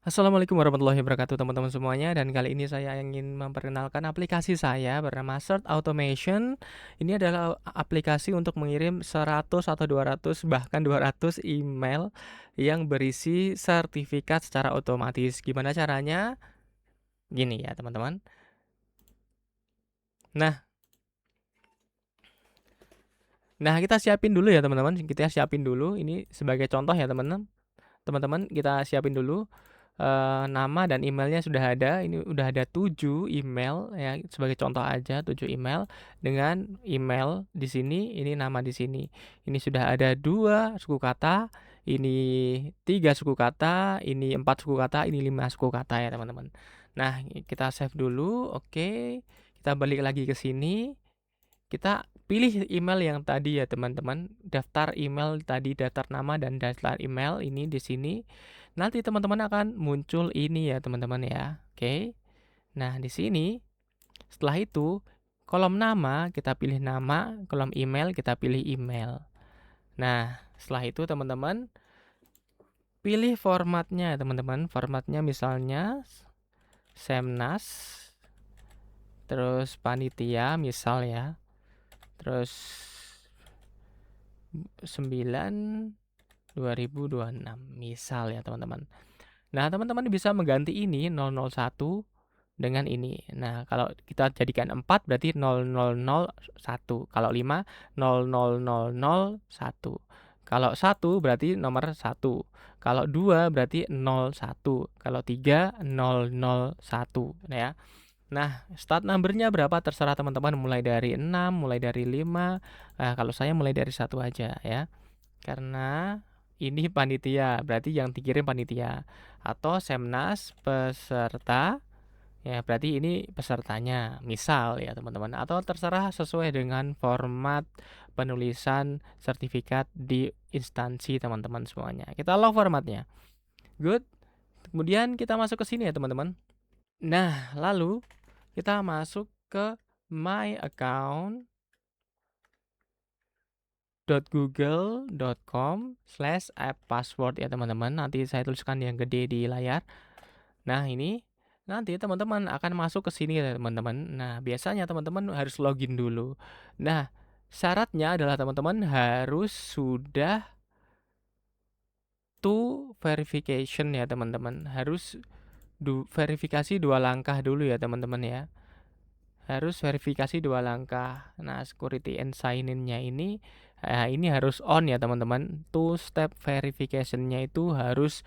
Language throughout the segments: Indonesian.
Assalamualaikum warahmatullahi wabarakatuh teman-teman semuanya, dan kali ini saya ingin memperkenalkan aplikasi saya bernama Search Automation. Ini adalah aplikasi untuk mengirim 100 atau 200 bahkan 200 email yang berisi sertifikat secara otomatis. Gimana caranya? Gini ya teman-teman. Nah, kita siapin dulu ya teman-teman. Kita siapin dulu ini sebagai contoh ya teman-teman. Teman-teman kita siapin dulu. Nama dan emailnya sudah ada, ini udah ada 7 email ya, sebagai contoh aja 7 email dengan email di sini, ini nama di sini. Ini sudah ada 2 suku kata, ini 3 suku kata, ini 4 suku kata, ini 5 suku kata ya teman-teman. Nah, kita save dulu, oke. Kita balik lagi ke sini, kita pilih email yang tadi ya teman-teman, daftar email tadi, daftar nama dan daftar email ini di sini. Nanti teman-teman akan muncul ini ya teman-teman ya. Oke. Nah, di sini setelah itu kolom nama kita pilih nama, kolom email kita pilih email. Nah, setelah itu teman-teman pilih formatnya teman-teman. Formatnya misalnya Semnas, terus panitia misal ya. Terus 9/2026 misal ya teman-teman. Nah, teman-teman bisa mengganti ini 001 dengan ini. Nah, kalau kita jadikan 4 berarti 0001. Kalau 5 00001. Kalau 1 berarti nomor 1. Kalau 2 berarti 01. Kalau 3 001. Nah, ya. Nah, start number-nya berapa terserah teman-teman, mulai dari 6, mulai dari 5. Nah, kalau saya mulai dari 1 aja ya. Karena ini panitia, berarti yang dikirim panitia. Atau Semnas peserta, ya berarti ini pesertanya. Misal ya teman-teman. Atau terserah sesuai dengan format penulisan sertifikat di instansi teman-teman semuanya. Kita lock formatnya. Good. Kemudian kita masuk ke sini ya teman-teman. Nah, lalu kita masuk ke my account .google.com/app_password ya teman-teman. Nanti saya tuliskan yang gede di layar. Nah, ini nanti teman-teman akan masuk ke sini ya teman-teman. Nah, biasanya teman-teman harus login dulu. Nah, syaratnya adalah teman-teman harus sudah two verification ya teman-teman. Harus verifikasi 2 langkah dulu ya teman-teman ya. Harus verifikasi 2 langkah. Nah, security and sign in-nya ini harus on ya teman-teman. Two step verification-nya itu harus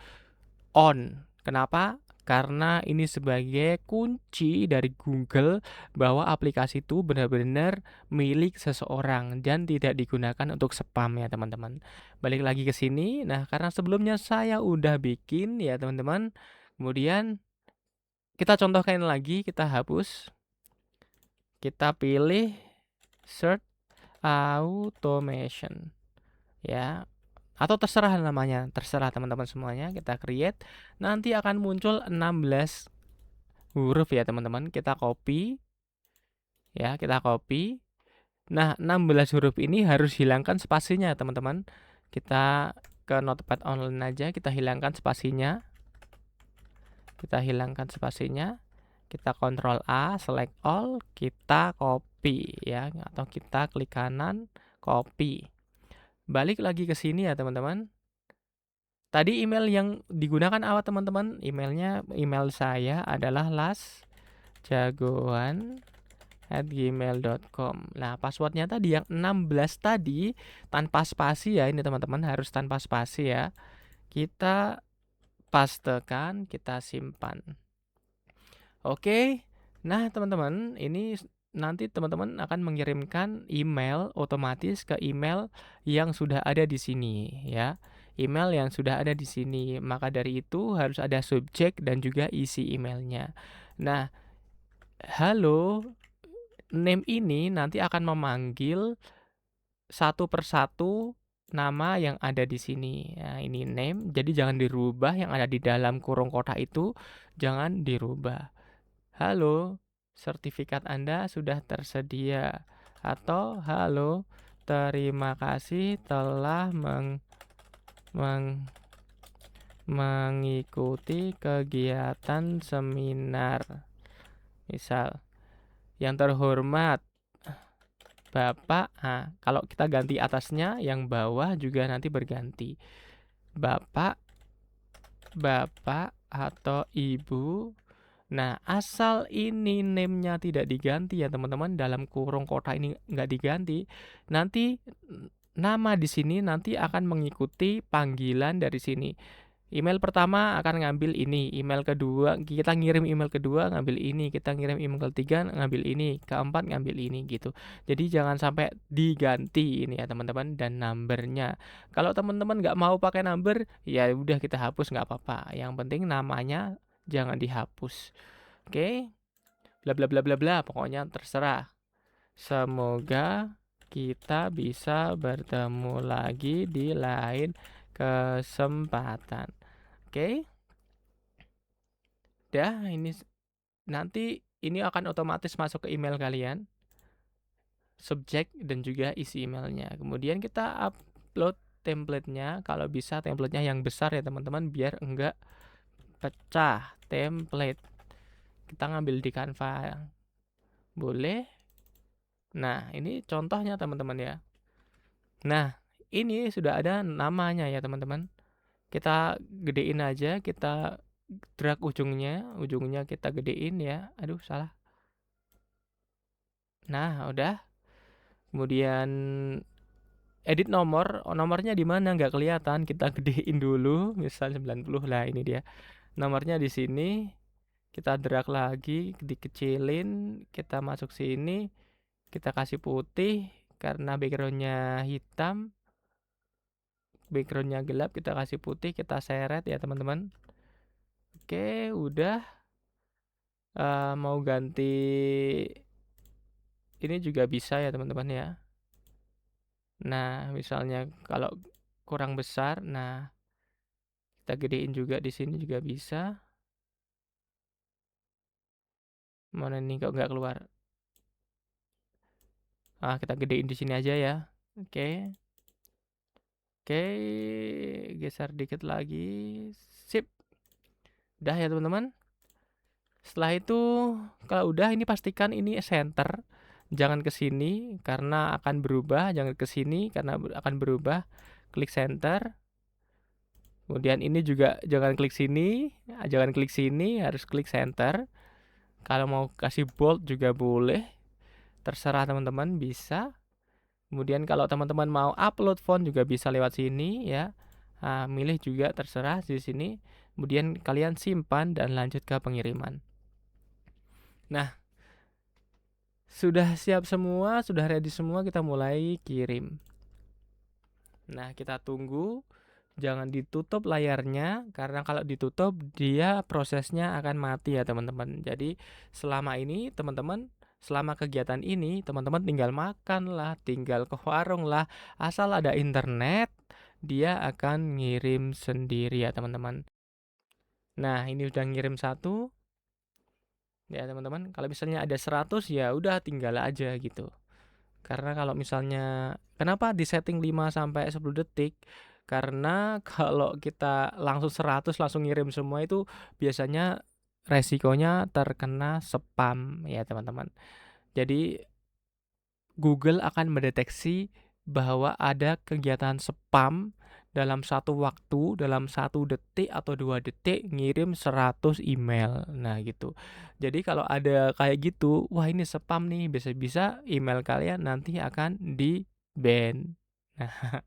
on. Kenapa? Karena ini sebagai kunci dari Google bahwa aplikasi itu benar-benar milik seseorang dan tidak digunakan untuk spam ya teman-teman. Balik lagi ke sini. Nah, karena sebelumnya saya udah bikin ya teman-teman. Kemudian kita contohkan lagi, kita hapus. Kita pilih Search Automation ya, atau terserah namanya, terserah teman-teman semuanya. Kita create, nanti akan muncul 16 huruf ya teman-teman. Kita copy ya, kita copy. Nah, 16 huruf ini harus hilangkan spasinya teman-teman. Kita ke Notepad online aja, kita hilangkan spasinya. Kita hilangkan spasinya. Kita Ctrl A, select all, kita copy ya, atau kita klik kanan, copy. Balik lagi ke sini ya teman-teman. Tadi email yang digunakan apa teman-teman? Email saya adalah lasjagoan@gmail.com. Nah, passwordnya tadi yang 16 tadi tanpa spasi ya, ini teman-teman harus tanpa spasi ya. Kita pastekan, kita simpan. Oke. Nah, teman-teman, ini nanti teman-teman akan mengirimkan email otomatis ke email yang sudah ada di sini ya. Email yang sudah ada di sini. Maka dari itu harus ada subjek dan juga isi emailnya. Nah, halo name ini nanti akan memanggil satu persatu nama yang ada di sini. Nah, ini name, jadi jangan dirubah, yang ada di dalam kurung kotak itu jangan dirubah. Halo, sertifikat Anda sudah tersedia. Atau halo, terima kasih telah mengikuti kegiatan seminar. Misal, yang terhormat Bapak, kalau kita ganti atasnya, yang bawah juga nanti berganti. Bapak, Bapak atau Ibu. Nah, asal ini name-nya tidak diganti ya teman-teman, dalam kurung kotak ini nggak diganti, nanti nama di sini nanti akan mengikuti panggilan dari sini. Email pertama akan ngambil ini, email kedua kita ngirim email kedua ngambil ini, kita ngirim email ketiga ngambil ini, keempat ngambil ini gitu. Jadi jangan sampai diganti ini ya teman-teman, dan numbernya. Kalau teman-teman nggak mau pakai number, ya udah kita hapus nggak apa-apa. Yang penting namanya jangan dihapus. Oke? Bla bla bla bla bla, pokoknya terserah. Semoga kita bisa bertemu lagi di lain kesempatan. Oke, dah ini nanti ini akan otomatis masuk ke email kalian, subjek dan juga isi emailnya. Kemudian kita upload template-nya, kalau bisa template-nya yang besar ya teman-teman, biar enggak pecah template. Kita ngambil di Canva, boleh. Nah, ini contohnya teman-teman ya. Nah, ini sudah ada namanya ya teman-teman. Kita gedein aja, kita drag ujungnya kita gedein ya. Aduh, salah. Nah, udah. Kemudian edit nomornya di mana nggak kelihatan, kita gedein dulu, misal 90 lah, ini dia. Nomornya di sini, kita drag lagi, dikecilin, kita masuk sini, kita kasih putih karena backgroundnya hitam, backgroundnya gelap, kita kasih putih, kita seret ya teman-teman. Oke, udah. Mau ganti ini juga bisa ya teman-teman ya. Nah, misalnya kalau kurang besar, nah kita gedein juga di sini juga bisa. Mana nih kok nggak keluar? Kita gedein di sini aja ya. Oke. Oke, geser dikit lagi. Sip. Udah ya teman-teman. Setelah itu kalau udah, ini pastikan ini center. Jangan ke sini karena akan berubah, jangan ke sini karena akan berubah. Klik center. Kemudian ini juga jangan klik sini, harus klik center. Kalau mau kasih bold juga boleh, terserah teman-teman, bisa. Kemudian kalau teman-teman mau upload font juga bisa lewat sini ya. Milih juga terserah di sini. Kemudian kalian simpan dan lanjut ke pengiriman. Nah, sudah siap semua, sudah ready semua, kita mulai kirim. Nah, kita tunggu. Jangan ditutup layarnya, karena kalau ditutup dia prosesnya akan mati ya teman-teman. Jadi selama ini teman-teman, selama kegiatan ini teman-teman tinggal makan lah, tinggal ke warung lah, asal ada internet dia akan ngirim sendiri ya teman-teman. Nah, ini udah ngirim satu ya teman-teman. Kalau misalnya ada 100 ya udah tinggal aja gitu. Karena kalau misalnya, kenapa di setting 5 sampai 10 detik? Karena kalau kita langsung 100 langsung ngirim semua itu biasanya resikonya terkena spam ya teman-teman. Jadi Google akan mendeteksi bahwa ada kegiatan spam dalam satu waktu, dalam 1 detik atau 2 detik ngirim 100 email. Nah gitu. Jadi kalau ada kayak gitu, wah ini spam nih, bisa-bisa email kalian nanti akan di-ban. Nah,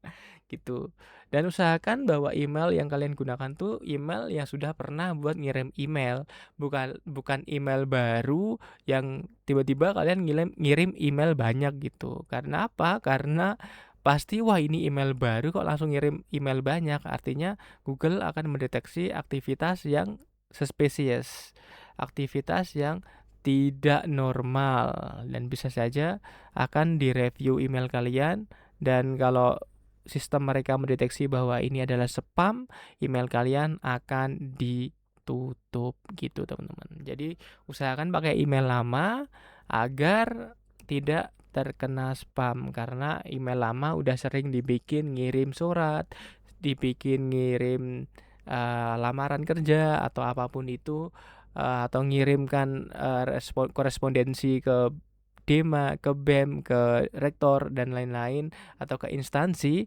gitu. Dan usahakan bahwa email yang kalian gunakan tuh email yang sudah pernah buat ngirim email, bukan email baru yang tiba-tiba kalian ngirim email banyak gitu. Karena apa? Karena pasti wah ini email baru kok langsung ngirim email banyak. Artinya Google akan mendeteksi aktivitas yang suspicious, aktivitas yang tidak normal, dan bisa saja akan direview email kalian. Dan kalau sistem mereka mendeteksi bahwa ini adalah spam, email kalian akan ditutup gitu teman-teman. Jadi usahakan pakai email lama agar tidak terkena spam, karena email lama udah sering dibikin ngirim surat, dibikin ngirim lamaran kerja atau apapun itu, atau ngirimkan, korespondensi ke DEMA, ke BEM, ke rektor dan lain-lain atau ke instansi.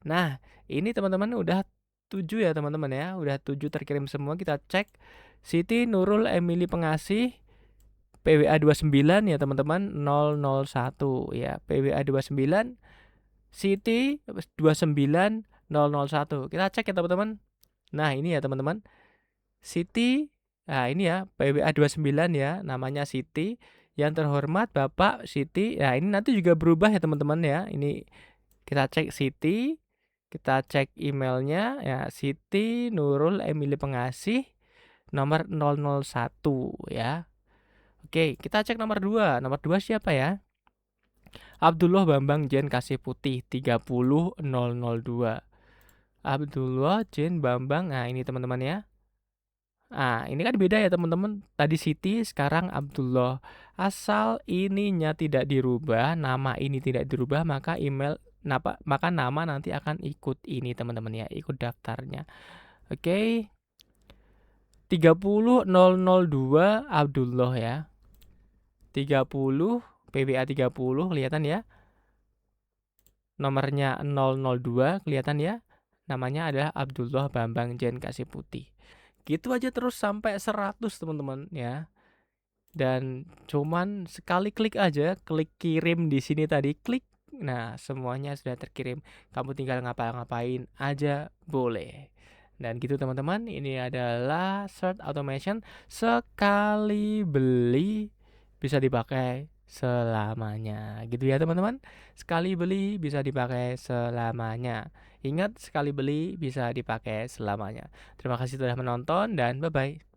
Nah, ini teman-teman udah 7 ya teman-teman ya, udah 7 terkirim semua. Kita cek Siti Nurul Emily Pengasih PWA 29 ya teman-teman, 001 ya, PWA 29 Siti 29001. Kita cek ya teman-teman. Nah, ini ya teman-teman. Siti, nah ini ya PWA 29 ya, namanya Siti. Yang terhormat Bapak Siti. Nah, ini nanti juga berubah ya teman-teman ya. Ini kita cek Siti, kita cek emailnya ya, Siti Nurul Emily Pengasih nomor 001 ya. Oke, kita cek nomor 2. Nomor 2 siapa ya? Abdullah Bambang Jen Kasih Putih 30002. Abdullah Jen Bambang. Nah, ini teman-teman ya. Nah, ini kan beda ya teman-teman. Tadi Siti, sekarang Abdullah. Asal ininya tidak dirubah, nama ini tidak dirubah, maka maka nama nanti akan ikut ini teman-teman ya, ikut daftarnya. Oke. 30002 Abdullah ya. 30 PWA 30 kelihatan ya. Nomornya 002 kelihatan ya. Namanya adalah Abdullah Bambang Jen Kasih Putih. Gitu aja terus sampai 100 teman-teman ya. Dan cuman sekali klik aja, klik kirim di sini tadi, klik. Nah, semuanya sudah terkirim. Kamu tinggal ngapa-ngapain aja boleh. Dan gitu teman-teman, ini adalah search automation sekali beli bisa dipakai selamanya. Gitu ya teman-teman. Sekali beli bisa dipakai selamanya. Ingat, sekali beli bisa dipakai selamanya. Terima kasih sudah menonton dan bye-bye.